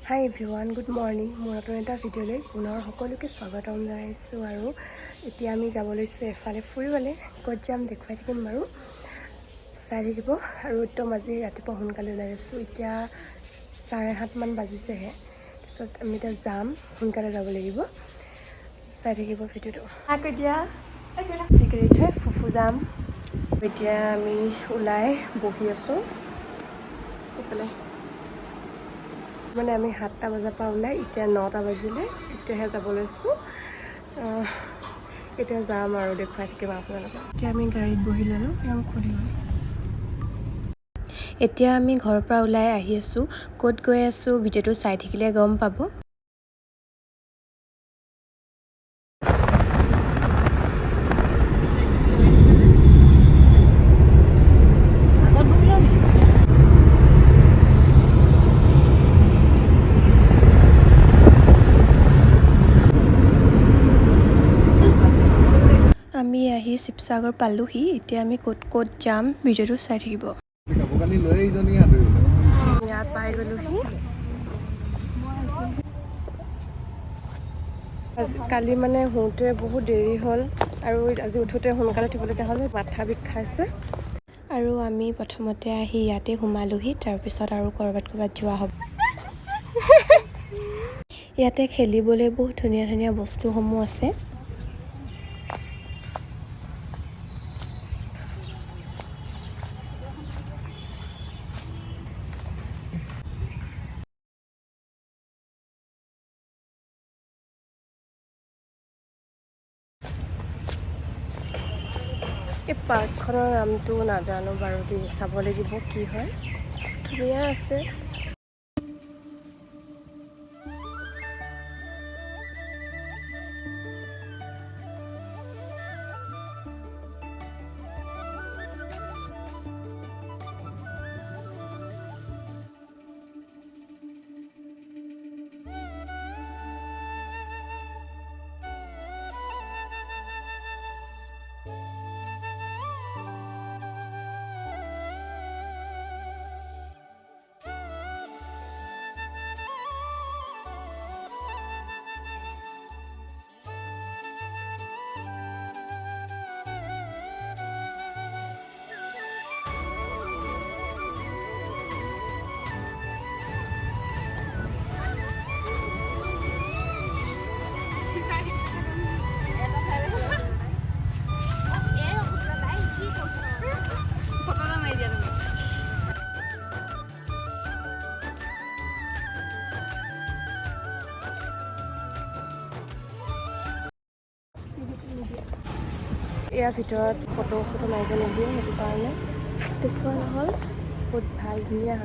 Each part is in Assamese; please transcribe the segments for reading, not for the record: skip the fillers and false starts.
হাই এভৰিৱান, গুড মৰ্ণিং। মোৰ নতুন এটা ভিডিঅ'লৈ পুনৰ সকলোকে স্বাগতম জনাইছোঁ। আৰু এতিয়া আমি যাব লৈছোঁ এফালে ফুৰিবলৈ। ক'ত যাম দেখুৱাই থাকিম বাৰু, চাই থাকিব। আৰু একদম আজি ৰাতিপুৱা সোনকালে ওলাই গৈছোঁ, এতিয়া 7:30মান বাজিছেহে। তাৰপিছত আমি এতিয়া যাম, সোনকালে যাব লাগিব, চাই থাকিব ভিডিঅ'টো। এতিয়া চিগাৰেট থৈ ফুফু যাম। এতিয়া আমি ওলাই বহি আছোঁ এইফালে। মানে আমি 7টা বজাৰ পৰা ওলাই এতিয়া 9টা বাজিলে, এতিয়াহে যাব লৈছোঁ। এতিয়া যাম আৰু দেখুৱাই থাকিম আপোনালোকক। এতিয়া আমি গাড়ীত বহি ল'লোঁ, তেওঁ খুলি গ'ল। এতিয়া আমি ঘৰৰ পৰা ওলাই আহি আছোঁ। ক'ত গৈ আছোঁ ভিডিঅ'টো চাই থাকিলে গম পাব। আমি আহি শিৱসাগৰ পালোহি। এতিয়া আমি ক'ত ক'ত যাম ভিডিঅ'টো চাই থাকিব। ইয়াত পাই গ'লোহি। কালি মানে শুওঁতে বহুত দেৰি হ'ল আৰু আজি উঠোঁতে সোনকালে উঠিবলগীয়া হ'ল, মাথা বিষ খাইছে। আৰু আমি প্ৰথমতে আহি ইয়াতে সোমালোহি, তাৰপিছত আৰু ক'ৰবাত যোৱা হ'ব। ইয়াতে খেলিবলৈ বহুত ধুনীয়া ধুনীয়া বস্তুসমূহ আছে। এই পাৰ্কখনৰ নামটো নাজানো বাৰু, চাব লাগিব কি হয়। ধুনীয়া আছে। ইয়াৰ ভিতৰত ফটো মাৰিব নিদিয়ে, সেইটো কাৰণে দেখুওৱা নহ'ল। বহুত ভাল, ধুনীয়া।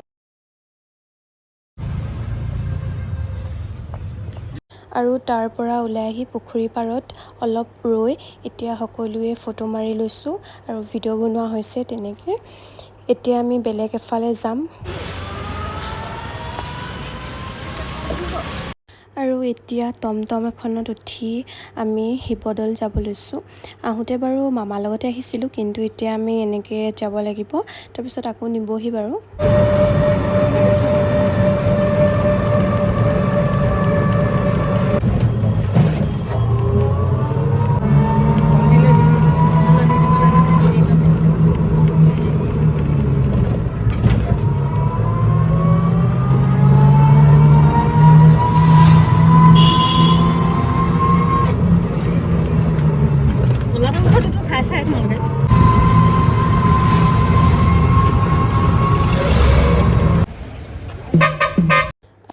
আৰু তাৰ পৰা ওলাই আহি পুখুৰী পাৰত অলপ ৰৈ এতিয়া সকলোৱে ফটো মাৰি লৈছোঁ আৰু ভিডিঅ' বনোৱা হৈছে তেনেকৈ। এতিয়া আমি বেলেগ এফালে যাম। আৰু এতিয়া টমটম এখনত উঠি আমি শিৱদৌল যাব লৈছোঁ। আহোঁতে বাৰু মামাৰ লগতে আহিছিলোঁ, কিন্তু এতিয়া আমি এনেকৈ যাব লাগিব, তাৰপিছত আকৌ নিবহি বাৰু।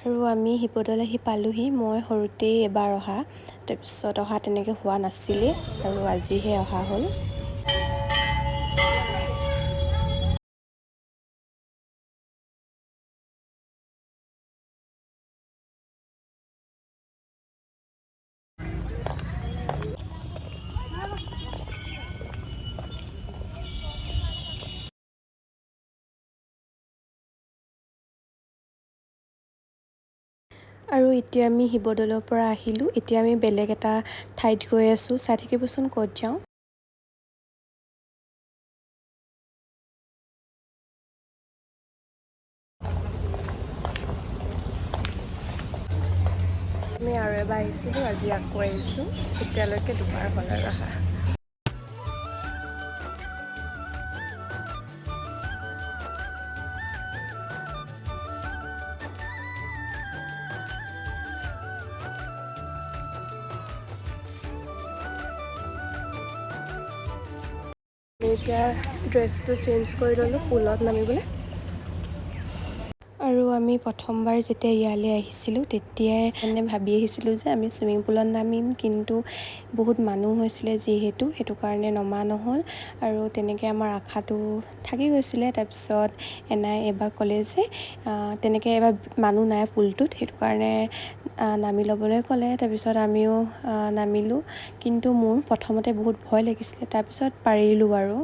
আৰু আমি শিৱদৌল আহি পালোহি। মই সৰুতেই এবাৰ অহা, তাৰপিছত অহা তেনেকৈ হোৱা নাছিলে আৰু আজিহে অহা হ'ল। আৰু এতিয়া আমি শিৱদৌলৰ পৰা আহিলোঁ। এতিয়া আমি বেলেগ এটা ঠাইত গৈ আছোঁ, চাই থাকিবচোন ক'ত যাওঁ। আমি আৰু এবাৰ আহিছিলোঁ, আজি আকৌ আহিছোঁ। এতিয়ালৈকে দুবাৰ হ'ল আৰু অহা। এতিয়া ড্ৰেছটো চেঞ্জ কৰি ল'লোঁ পুলত নামিবলৈ। আৰু আমি প্ৰথমবাৰ যেতিয়া ইয়ালৈ আহিছিলোঁ তেতিয়াই ভাবি আহিছিলোঁ যে আমি চুইমিং পুলত নামিম, কিন্তু বহুত মানুহ হৈছিলে যিহেতু সেইটো কাৰণে নমা নহ'ল আৰু তেনেকৈ আমাৰ আশাটো থাকি গৈছিলে। তাৰপিছত এনাই এবাৰ ক'লে যে তেনেকৈ এবাৰ মানুহ নাই পুলটোত, সেইটো কাৰণে নামি ল'বলৈ ক'লে। তাৰপিছত আমিও নামিলোঁ, কিন্তু মোৰ প্ৰথমতে বহুত ভয় লাগিছিলে, তাৰপিছত পাৰিলোঁ আৰু।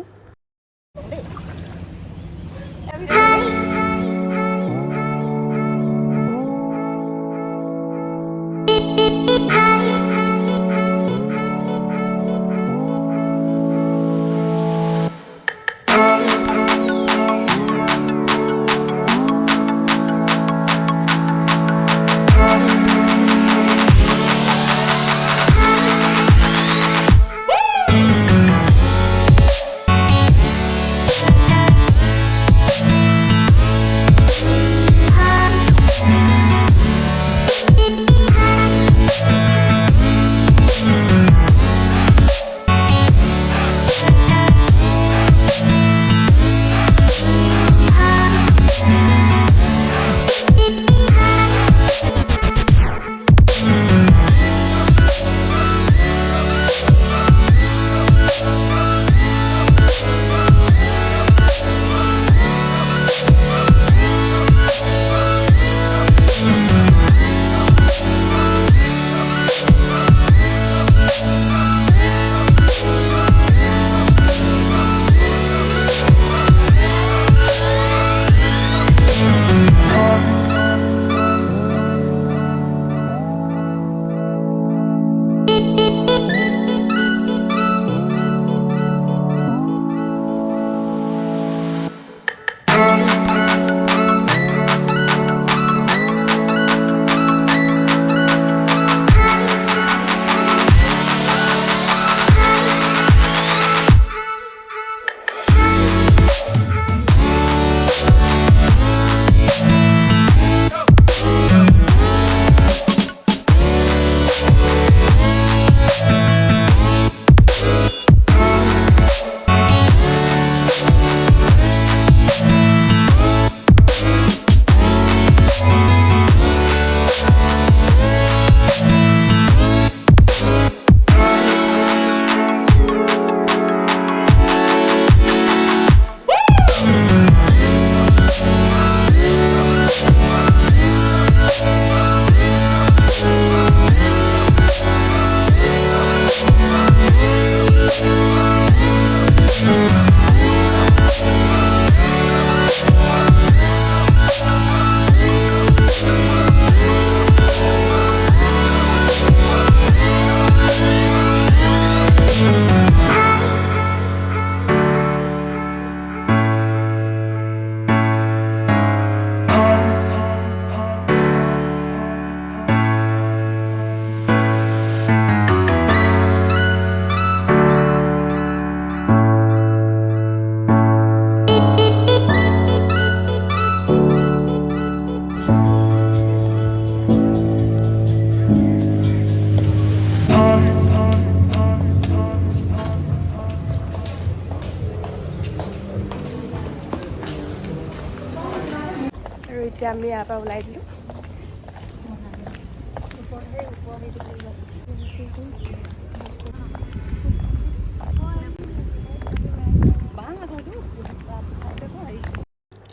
আৰু এতিয়া আমি ইয়াৰ পৰা ওলাই দিলোঁ।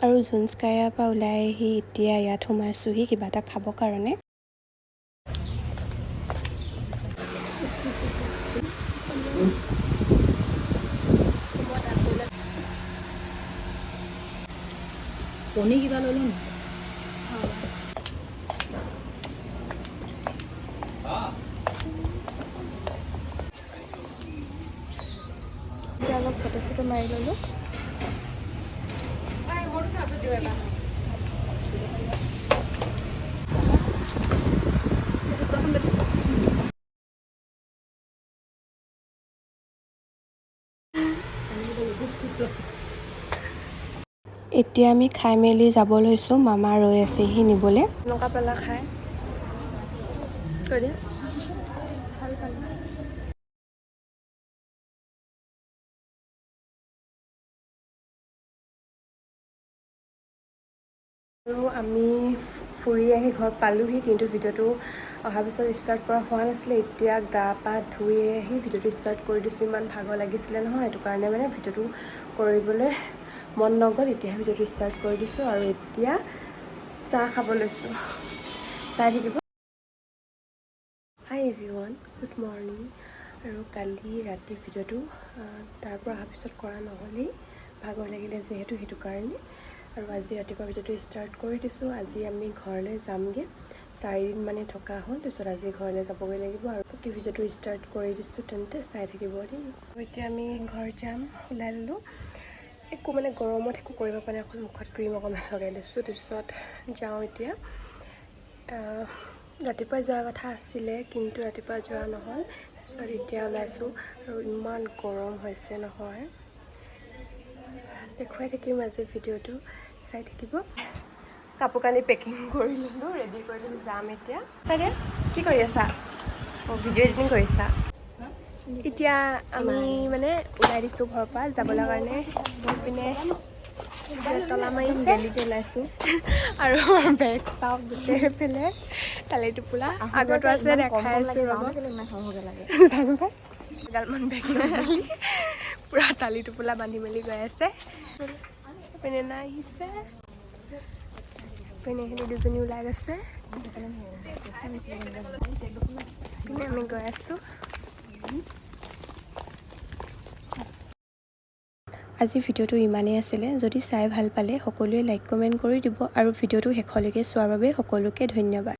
আৰু জুনস্কায়াৰ পৰা ওলাই আহি এতিয়া ইয়াত সোমাইছোঁহি কিবা এটা খাবৰ কাৰণে। কণী কিবা লৈ লওঁ এতিয়া অলপ ফটো চটো মাৰি ল'লোঁ। এতিয়া আমি খাই মেলি যাব লৈছোঁ। মামা ৰৈ আছেহি নিবলৈ। এনেকুৱা পেলা খাই কৈ দিয়া ভাল পালোঁ। আৰু আমি ফুৰি আহি ঘৰত পালোঁহি, কিন্তু ভিডিঅ'টো অহাৰ পিছত ষ্টাৰ্ট কৰা হোৱা নাছিলে। এতিয়া গা পা ধুই আহি ভিডিঅ'টো ষ্টাৰ্ট কৰি দিছোঁ। ইমান ভাগৰ লাগিছিলে নহয়, সেইটো কাৰণে মানে ভিডিঅ'টো কৰিবলৈ মন নগ'ল। এতিয়াহে ভিডিঅ'টো ষ্টাৰ্ট কৰি দিছোঁ আৰু এতিয়া চাহ খাব লৈছোঁ। চাই থাকিব। হাই এভৰিৱান, গুড মৰ্ণিং। আৰু কালি ৰাতি ভিডিঅ'টো তাৰ পৰা অহাৰ পিছত কৰা নহ'লেই, ভাগৰ লাগিলে যিহেতু, সেইটো কাৰণে। আৰু আজি ৰাতিপুৱা ভিডিঅ'টো ষ্টাৰ্ট কৰি দিছোঁ। আজি আমি ঘৰলৈ যামগৈ, 4 দিন মানে থকা হ'ল। তাৰপিছত আজি ঘৰলৈ যাবগৈ লাগিব আৰু বাকী ভিডিঅ'টো ষ্টাৰ্ট কৰি দিছোঁ। তেন্তে চাই থাকিব দেই। এতিয়া আমি ঘৰ যাম, ওলাই ল'লোঁ। একো মানে গৰমত একো কৰিব পৰা নাই, অকল মুখত ক্ৰীম অকণমান লগাই লৈছোঁ। তাৰপিছত যাওঁ এতিয়া। ৰাতিপুৱা যোৱাৰ কথা আছিলে, কিন্তু ৰাতিপুৱা যোৱা নহ'ল। তাৰপিছত এতিয়া ওলাইছোঁ আৰু ইমান গৰম হৈছে নহয়। দেখুৱাই থাকিম আজি ভিডিঅ'টো, চাই থাকিব। কাপোৰ কানি পেকিং কৰি ল'লোঁ, ৰেডি কৰি ল'লোঁ, যাম এতিয়া। তাকে কি কৰি আছা? অঁ, ভিডিঅ' এডিটিং কৰিছা। এতিয়া আমি মানে ওলাই দিছোঁ ঘৰৰ পৰা যাবলৈ কাৰণে। পিনে তলা মাৰিছে, গেলিতে ওলাইছোঁ আৰু বেগ চাওঁ গোটেইফালে টালি টোপোলা। আগতো আছে, দেখাই আছোঁ ৰ'ব। জানো পাই এগালমান বেগ লৈ মেলি পূৰা টালি টোপোলা বান্ধি মেলি গৈ আছে। পিনে নাই আহিছে, পিনে সিহঁতি দুজনী ওলাই গৈছে। পিনে আমি গৈ আছোঁ। আজি ভিডিঅ'টো ইমানেই আছিলে। যদি চাই ভাল পালে সকলোৱে লাইক কমেণ্ট কৰি দিব আৰু ভিডিঅ'টো শেষলৈকে চোৱাৰ বাবে সকলোকে ধন্যবাদ।